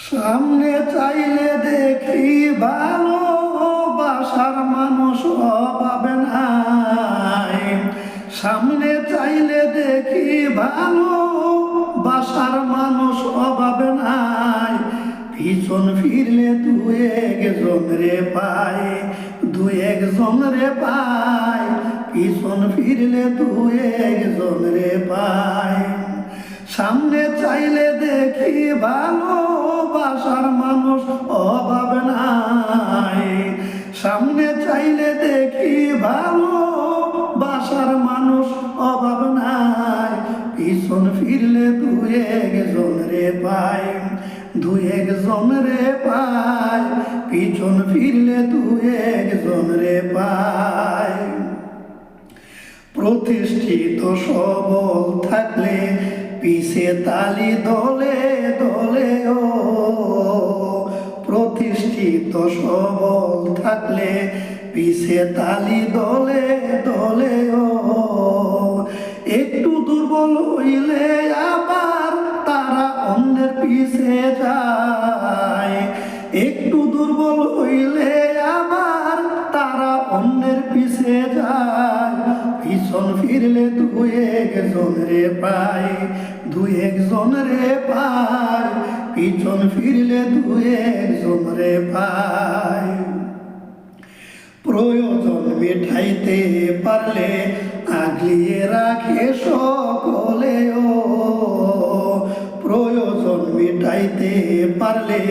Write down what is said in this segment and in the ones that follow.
সামনে চাইলে দেখি ভালোবাসার মানুষ অভাবে নাই। সামনে চাইলে দেখি ভালোবাসার মানুষ অভাবে নাই। পিছন ফিরলে দু একজন রে পাই, দু একজন রে পাই। পিছন ফিরলে দু একজন রে পাই। সামনে চাইলে দেখি ভালোবাসার মানুষ অভাব নাই। সামনে চাইলে দেখি ভালোবাসার মানুষ অভাব নাই। পিছন ফিরলে দু একজন রে পাই, দু একজন রে পাই। পিছন ফিরলে দু একজন রে পাই। প্রতিষ্ঠিত সবল থাকলে পিছে তালি দলে দলে ও। প্রতিষ্ঠিত সবল থাকলে পিছে তালি দলে দলে ও। একটু দুর্বল হইলে আবার তারা অন্যের পিছে যায়। একটু দুর্বল হইলে আবার তারা অন্যের পিছে যায়। পিছন ফিরলে দু একজন রে পাই, দু একজন রে পাই। পিছন ফিরলে দু একজন রে পাই। প্রয়োজন মেটাইতে পারলে আগলিয়ে রাখে সকলে ও। প্রয়োজন মেটাইতে পারলে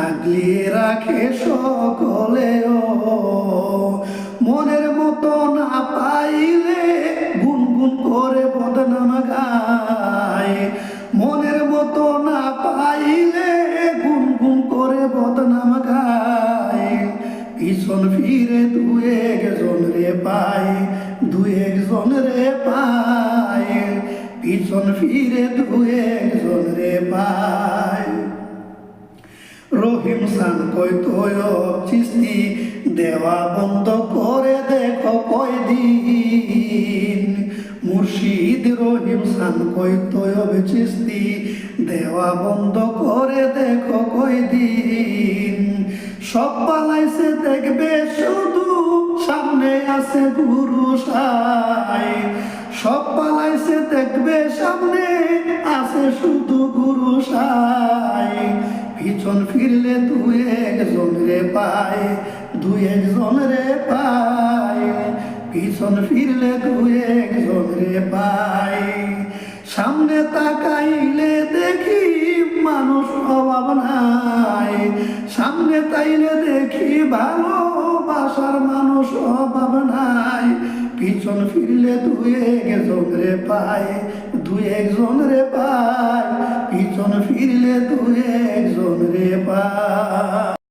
আগলিয়ে রাখে সকলে ও। মনের মতো না পাইলে গুনগুন করে বদনাম গায়। মনের মতো না পাইলে গুনগুন করে বদনাম গায়। পিছন ফিরে দু একজন রে পাই, দু একজন রে পাই। পিছন ফিরে দু একজন রে পাই। রহিম সান কৈতয়ব চিস্তি দেওয়া বন্ধ করে দেখো কয়দিন। মুর্শিদ রহিম সান কৈতয়ব চিস্তি দেওয়া বন্ধ করে দেখো কয়দিন। সব পালাইছে দেখবে শুধু সামনে আছে গুরু সাই। সব পালাইছে দেখবে সামনে আছে শুধু গুরু সাই। পিছন ফিরলে দু একজন রে পাই, দু একজন রে পাই। পিছন ফিরলে দু একজন রে পাই। সামনে তাকাইলে দেখি মানুষ অভাব নাই। সামনে তাইলে দেখি ভালোবাসার মানুষ অভাব নাই। পিছন ফিরলে দু একজন রে পাই, দু একজন রে পাই। পিছন ফিরলে দু একজন রে পাই।